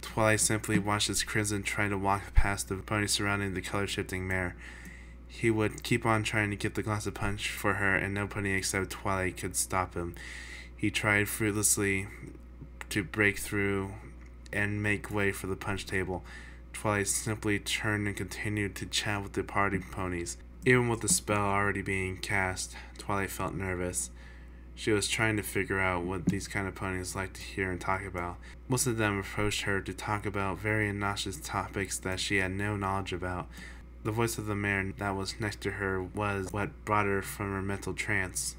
Twilight simply watched as Crimson tried to walk past the pony surrounding the color-shifting mare. He would keep on trying to get the glass of punch for her, and nobody except Twilight could stop him. He tried fruitlessly to break through and make way for the punch table. Twilight simply turned and continued to chat with the party ponies. Even with the spell already being cast, Twilight felt nervous. She was trying to figure out what these kind of ponies like to hear and talk about. Most of them approached her to talk about very obnoxious topics that she had no knowledge about. The voice of the mayor that was next to her was what brought her from her mental trance.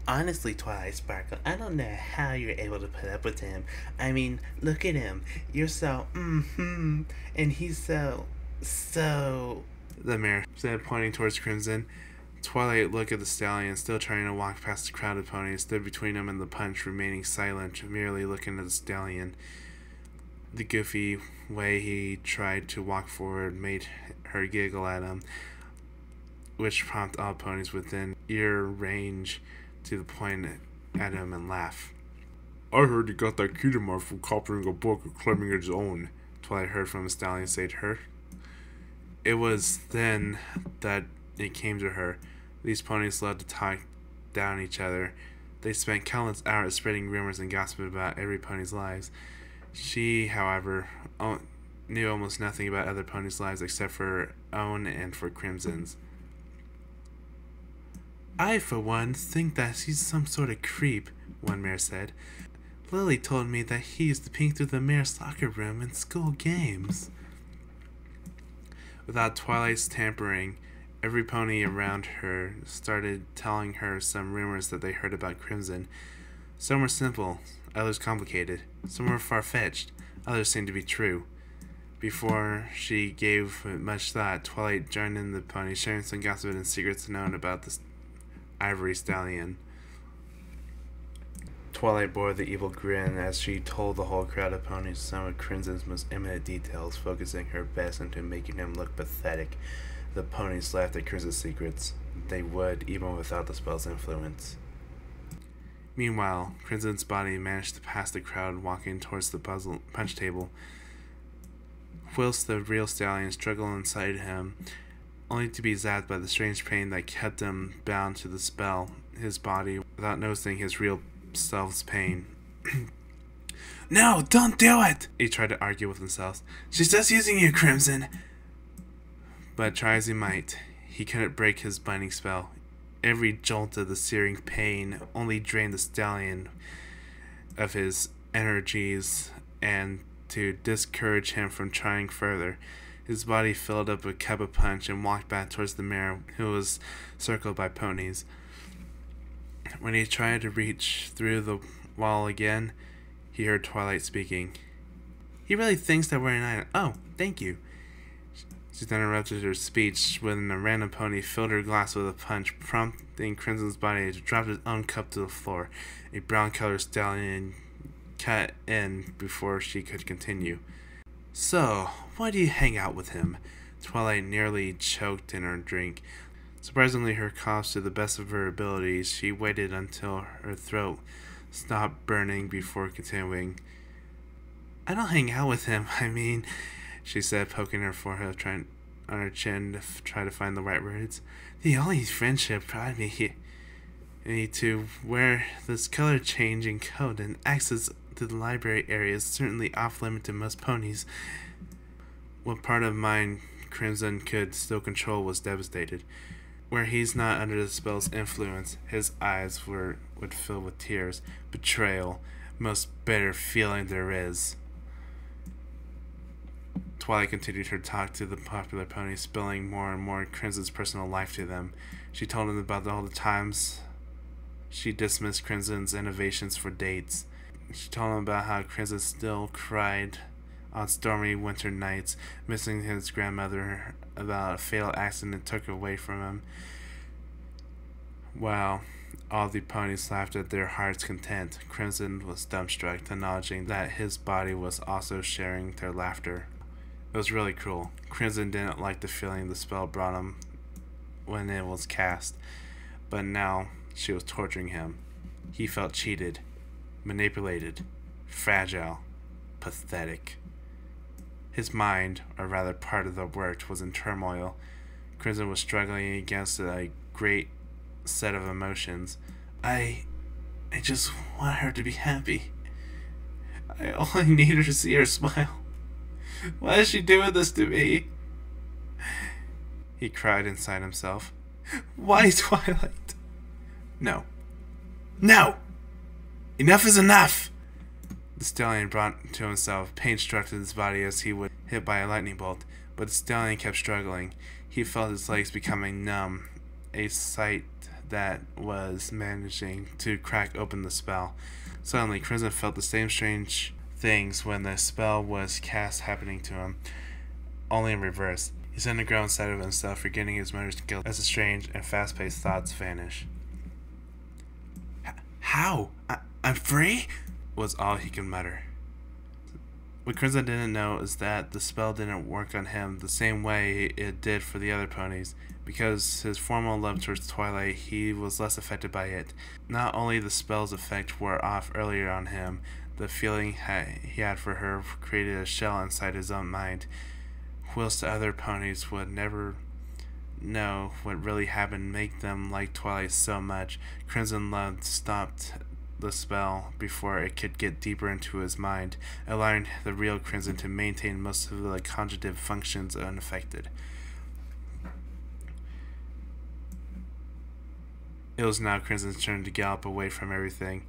Honestly, Twilight Sparkle, I don't know how you're able to put up with him. I mean, look at him. You're so, and he's so... The mayor said, pointing towards Crimson. Twilight looked at the stallion, still trying to walk past the crowded ponies, stood between him and the punch, remaining silent, merely looking at the stallion. The goofy way he tried to walk forward made her giggle at him, which prompted all ponies within ear range to point at him and laugh. I heard he got that key to mark from copying a book and claiming it his own, Twilight heard from the stallion say to her. It was then that it came to her. These ponies loved to talk down each other. They spent countless hours spreading rumors and gossiping about every pony's lives. She, however, knew almost nothing about other ponies' lives except for her own and for Crimson's. I, for one, think that he's some sort of creep, one mare said. Lily told me that he used to peek through the mayor's locker room in school games. Without Twilight's tampering, every pony around her started telling her some rumors that they heard about Crimson. Some were simple, others complicated. Some were far-fetched, others seemed to be true. Before she gave much thought, Twilight joined in the pony, sharing some gossip and secrets known about the ivory stallion. Twilight bore the evil grin as she told the whole crowd of ponies some of Crimson's most eminent details, focusing her best into making him look pathetic. The ponies laughed at Crimson's secrets. They would, even without the spell's influence. Meanwhile, Crimson's body managed to pass the crowd walking towards the punch table, whilst the real stallion struggled inside him, only to be zapped by the strange pain that kept him bound to the spell, his body, without noticing his real self's pain. No, don't do it! He tried to argue with himself. She's just using you, Crimson! But try as he might, he couldn't break his binding spell. Every jolt of the searing pain only drained the stallion of his energies, and to discourage him from trying further, his body filled up a cup of punch and walked back towards the mare, who was circled by ponies. When he tried to reach through the wall again, he heard Twilight speaking. He really thinks that we're an island. Oh, thank you. She then interrupted her speech when a random pony filled her glass with a punch, prompting Crimson's body to drop his own cup to the floor. A brown-colored stallion cut in before she could continue. So, why do you hang out with him? Twilight nearly choked in her drink. Surprisingly, her coughs, to the best of her abilities, she waited until her throat stopped burning before continuing. I don't hang out with him, I mean, she said, poking her forehead on her chin to try to find the right words. The only friendship brought me to wear this color-changing coat and access to the library area is certainly off-limit to most ponies. What part of mine Crimson could still control was devastated. Where he's not under the spell's influence, his eyes would fill with tears. Betrayal, most bitter feeling there is. Twilight continued her talk to the popular ponies, spilling more and more Crimson's personal life to them. She told them about all the times she dismissed Crimson's innovations for dates. She told them about how Crimson still cried on stormy winter nights, missing his grandmother, about a fatal accident that took her away from him. Wow. All the ponies laughed at their heart's content. Crimson was dumbstruck, acknowledging that his body was also sharing their laughter. It was really cruel. Crimson didn't like the feeling the spell brought him when it was cast, but now she was torturing him. He felt cheated, manipulated, fragile, pathetic. His mind, or rather part of the work, was in turmoil. Crimson was struggling against a great set of emotions. I just want her to be happy. All I need her to see her smile. Why is she doing this to me? He cried inside himself. Why, Twilight? No. No! Enough is enough! The stallion brought to himself, pain struck to his body as he was hit by a lightning bolt, but the stallion kept struggling. He felt his legs becoming numb, a sight that was managing to crack open the spell. Suddenly, Crimson felt the same strange things when the spell was cast happening to him, only in reverse. He suddenly grew inside of himself, forgetting his mother's guilt as the strange and fast-paced thoughts vanish. How? I'm free? Was all he could mutter. What Crimson didn't know is that the spell didn't work on him the same way it did for the other ponies. Because his formal love towards Twilight, he was less affected by it. Not only the spell's effect wore off earlier on him, the feeling he had for her created a shell inside his own mind, whilst the other ponies would never know what really happened make them like Twilight so much. Crimson love stopped the spell before it could get deeper into his mind, allowing the real Crimson to maintain most of the conjugative functions unaffected. It was now Crimson's turn to gallop away from everything.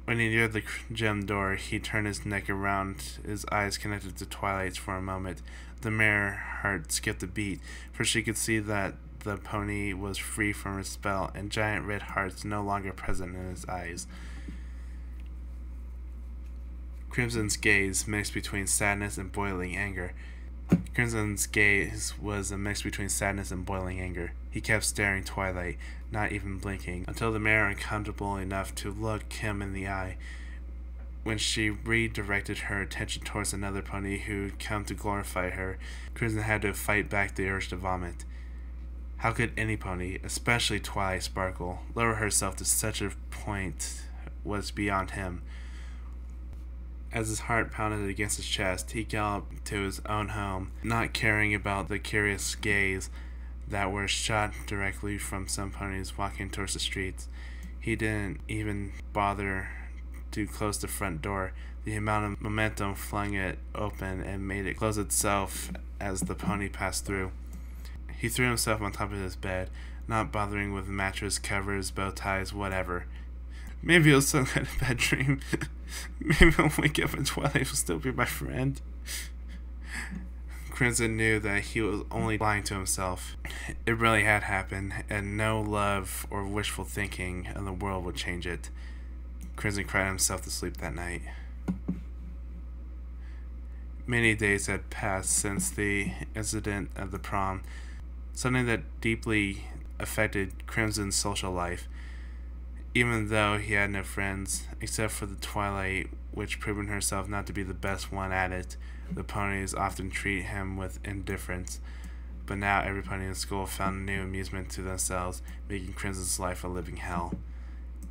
When he neared the gym door, he turned his neck around, his eyes connected to Twilight's for a moment. The mare heart skipped a beat, for she could see that the pony was free from her spell, and giant red hearts no longer present in his eyes. Crimson's gaze mixed between sadness and boiling anger. Crimson's gaze was a mix between sadness and boiling anger. He kept staring Twilight, not even blinking, until the mare uncomfortable enough to look him in the eye. When she redirected her attention towards another pony who'd come to glorify her, Crimson had to fight back the urge to vomit. How could any pony, especially Twilight Sparkle, lower herself to such a point was beyond him. As his heart pounded against his chest, he galloped to his own home, not caring about the curious gaze that were shot directly from some ponies walking towards the streets. He didn't even bother to close the front door. The amount of momentum flung it open and made it close itself as the pony passed through. He threw himself on top of his bed, not bothering with mattress, covers, bow ties, whatever. Maybe it was some kind of bad dream. Maybe I'll wake up and Twilight will still be my friend. Crimson knew that he was only lying to himself. It really had happened, and no love or wishful thinking in the world would change it. Crimson cried himself to sleep that night. Many days had passed since the incident of the prom, something that deeply affected Crimson's social life. Even though he had no friends, except for the Twilight, which proven herself not to be the best one at it, the ponies often treat him with indifference. But now every pony in school found new amusement to themselves, making Crimson's life a living hell.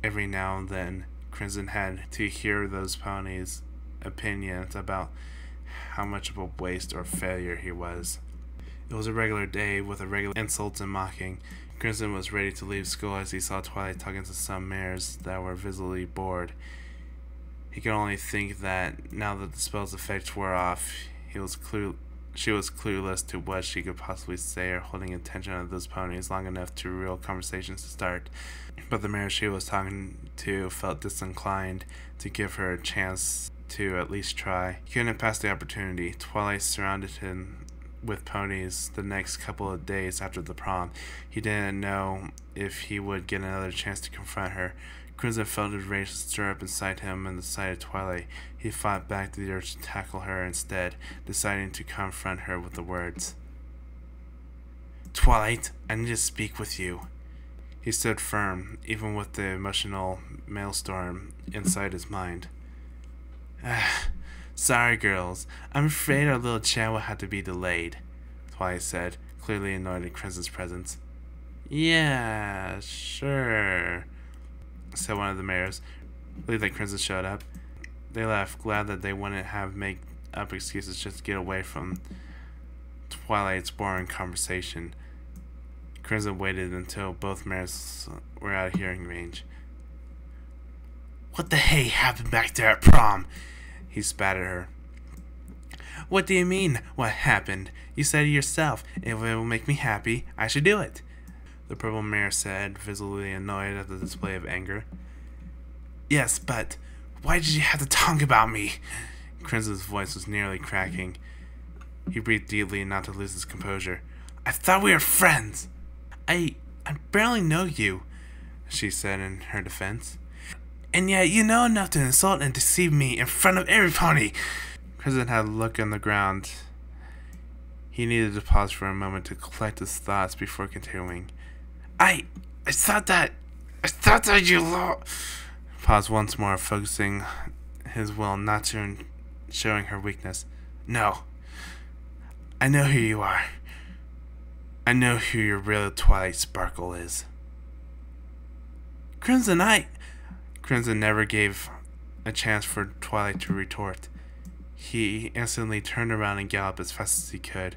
Every now and then, Crimson had to hear those ponies' opinions about how much of a waste or failure he was. It was a regular day with a regular insults and mocking. Crimson was ready to leave school as he saw Twilight talking to some mares that were visibly bored. He could only think that now that the spell's effects wore off, she was clueless to what she could possibly say or holding attention of those ponies long enough to real conversations to start. But the mare she was talking to felt disinclined to give her a chance to at least try. He couldn't pass the opportunity. Twilight surrounded him with ponies the next couple of days after the prom. He didn't know if he would get another chance to confront her. Crimson felt his rage stir up inside him and the sight of Twilight. He fought back the urge to tackle her instead, deciding to confront her with the words, "Twilight, I need to speak with you." He stood firm, even with the emotional maelstrom inside his mind. "Sorry, girls. I'm afraid our little chat will have to be delayed," Twilight said, clearly annoyed at Crimson's presence. "Yeah, sure," said one of the mares, relieved that Crimson showed up. They left, glad that they wouldn't have make up excuses just to get away from Twilight's boring conversation. Crimson waited until both mares were out of hearing range. "What the hey happened back there at prom?" He spat at her. "What do you mean, what happened? You said it yourself. If it will make me happy, I should do it," the purple mare said, visibly annoyed at the display of anger. "Yes, but why did you have to talk about me?" Crimson's voice was nearly cracking. He breathed deeply not to lose his composure. "I thought we were friends." I barely know you," she said in her defense. "And yet you know enough to insult and deceive me in front of every pony." Crimson had a look on the ground. He needed to pause for a moment to collect his thoughts before continuing. I thought that you Pause once more, focusing his will not to showing her weakness. "No. I know who you are. I know who your real Twilight Sparkle is." Crimson never gave a chance for Twilight to retort. He instantly turned around and galloped as fast as he could.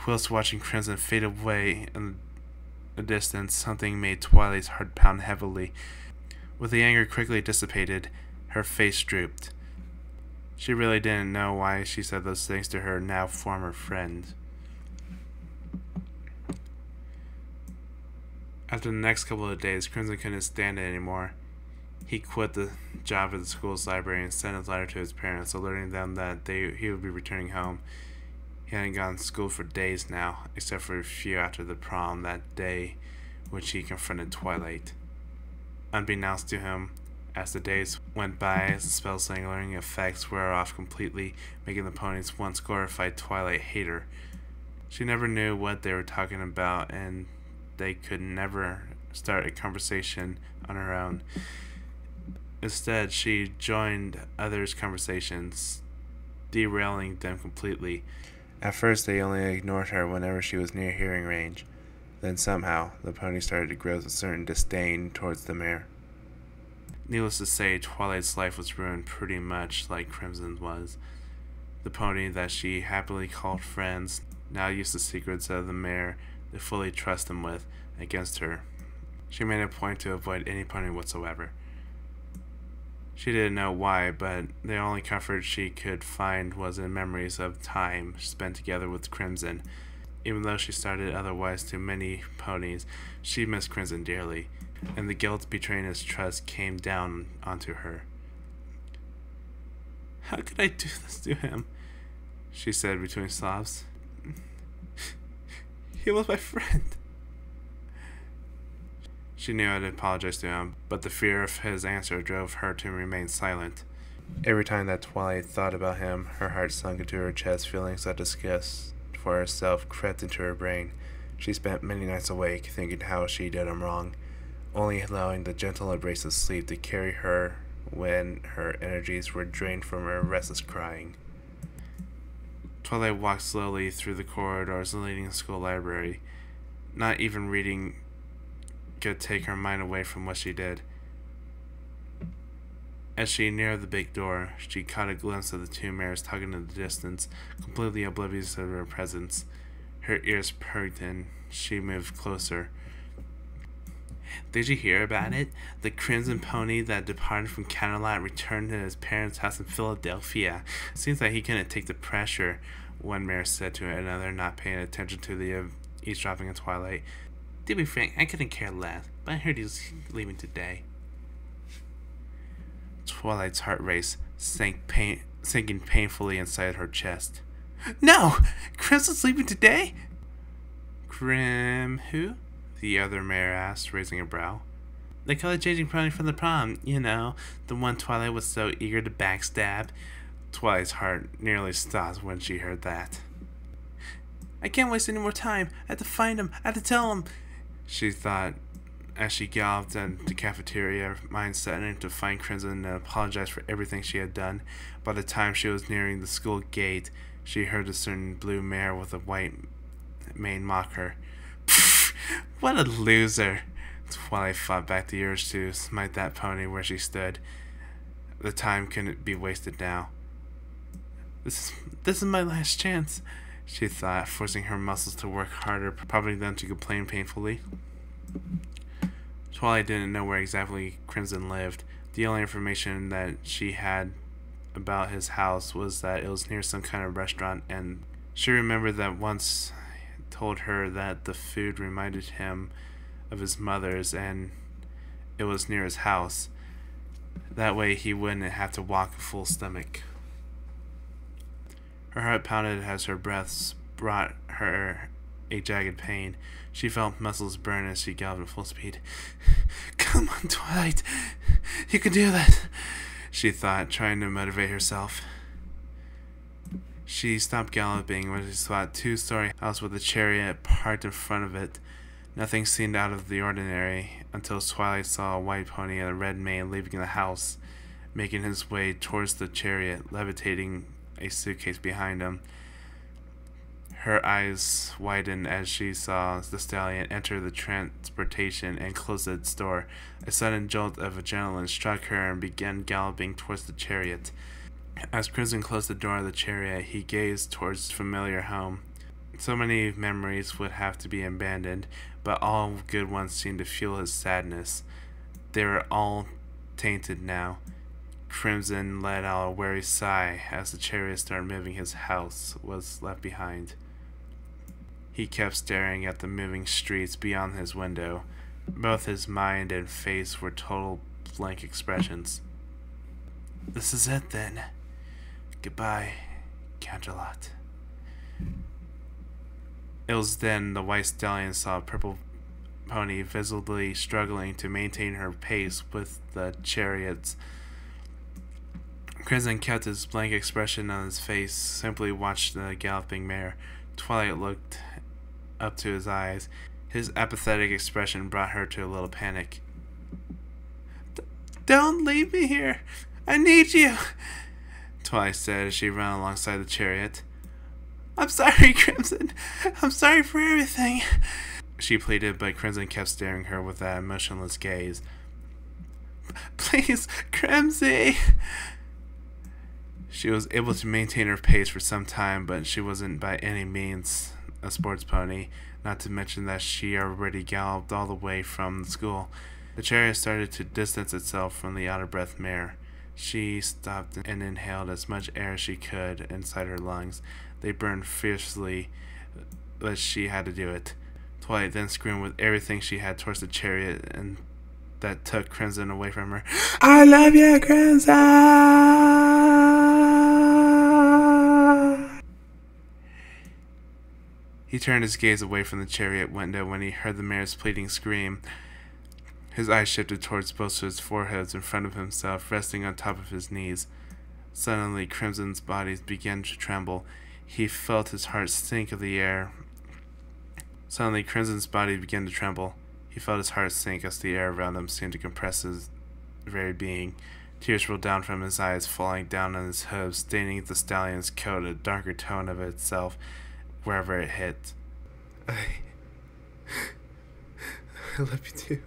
Whilst watching Crimson fade away in the distance, something made Twilight's heart pound heavily. With the anger quickly dissipated, her face drooped. She really didn't know why she said those things to her now former friend. After the next couple of days, Crimson couldn't stand it anymore. He quit the job at the school's library and sent a letter to his parents, alerting them that he would be returning home. He hadn't gone to school for days now, except for a few after the prom that day which he confronted Twilight. Unbeknownst to him, as the days went by, the spell-slinging effects wore off completely, making the pony's once glorified Twilight hate her. She never knew what they were talking about, and they could never start a conversation on her own. Instead, she joined others' conversations, derailing them completely. At first, they only ignored her whenever she was near hearing range. Then somehow, the pony started to grow a certain disdain towards the mare. Needless to say, Twilight's life was ruined pretty much like Crimson's was. The pony that she happily called friends now used the secrets of the mare to fully trust them with against her. She made a point to avoid any pony whatsoever. She didn't know why, but the only comfort she could find was in memories of time spent together with Crimson. Even though she started otherwise to many ponies, she missed Crimson dearly, and the guilt betraying his trust came down onto her. "How could I do this to him?" she said between sobs. "He was my friend." She knew how to apologize to him, but the fear of his answer drove her to remain silent. Every time that Twilight thought about him, her heart sunk into her chest. Feelings of disgust for herself crept into her brain. She spent many nights awake, thinking how she did him wrong, only allowing the gentle embrace of sleep to carry her when her energies were drained from her restless crying. Twilight walked slowly through the corridors leading to the school library. Not even reading could take her mind away from what she did. As she neared the big door, she caught a glimpse of the two mares talking in the distance, completely oblivious of her presence. Her ears perked and she moved closer. "Did you hear about it? The crimson pony that departed from Camelot returned to his parents' house in Philadelphia. Seems like he couldn't take the pressure," one mare said to another, not paying attention to the eavesdropping in Twilight. "To be frank, I couldn't care less, but I heard he was leaving today." Twilight's heart raced, sinking painfully inside her chest. "No! Crimson's leaving today?" "Grim who?" the other mare asked, raising a brow. "The color-changing pony from the prom, you know, the one Twilight was so eager to backstab." Twilight's heart nearly stopped when she heard that. "I can't waste any more time. I have to find him. I have to tell him," she thought as she galloped into the cafeteria, mind setting to find Crimson and apologize for everything she had done. By the time she was nearing the school gate, she heard a certain blue mare with a white mane mock her. "Pfft, what a loser!" Twilight fought back the urge to smite that pony where she stood. The time couldn't be wasted now. This is my last chance," she thought, forcing her muscles to work harder, prompting them to complain painfully. Twilight didn't know where exactly Crimson lived. The only information that she had about his house was that it was near some kind of restaurant, and she remembered that once told her that the food reminded him of his mother's and it was near his house. That way he wouldn't have to walk a full stomach. Her heart pounded as her breaths brought her a jagged pain. She felt muscles burn as she galloped at full speed. "Come on, Twilight. You can do that," she thought, trying to motivate herself. She stopped galloping when she saw a two-story house with a chariot parked in front of it. Nothing seemed out of the ordinary until Twilight saw a white pony and a red mane leaving the house, making his way towards the chariot, levitating a suitcase behind him. Her eyes widened as she saw the stallion enter the transportation and close its door. A sudden jolt of adrenaline struck her and began galloping towards the chariot. As Crimson closed the door of the chariot, he gazed towards his familiar home. So many memories would have to be abandoned, but all good ones seemed to fuel his sadness. They were all tainted now. Crimson let out a weary sigh as the chariot started moving. His house was left behind. He kept staring at the moving streets beyond his window. Both his mind and face were total blank expressions. "This is it then. Goodbye, Canterlot." It was then the white stallion saw a purple pony visibly struggling to maintain her pace with the chariots. Crimson kept his blank expression on his face, simply watched the galloping mare. Twilight looked up to his eyes. His apathetic expression brought her to a little panic. "Don't leave me here. I need you," Twilight said as she ran alongside the chariot. "I'm sorry, Crimson. I'm sorry for everything," she pleaded, but Crimson kept staring her with that emotionless gaze. "Please, Crimson." She was able to maintain her pace for some time, but she wasn't by any means a sports pony, not to mention that she already galloped all the way from the school. The chariot started to distance itself from the out-of-breath mare. She stopped and inhaled as much air as she could inside her lungs. They burned fiercely, but she had to do it. Twilight then screamed with everything she had towards the chariot, and that took Crimson away from her. "I love you, Crimson!" He turned his gaze away from the chariot window when he heard the mare's pleading scream. His eyes shifted towards both his foreheads in front of himself, resting on top of his knees. Suddenly, Crimson's body began to tremble. He felt his heart sink of the air. Suddenly, Crimson's body began to tremble. He felt his heart sink as the air around him seemed to compress his very being. Tears rolled down from his eyes, falling down on his hooves, staining the stallion's coat a darker tone of itself wherever it hit. I love you too.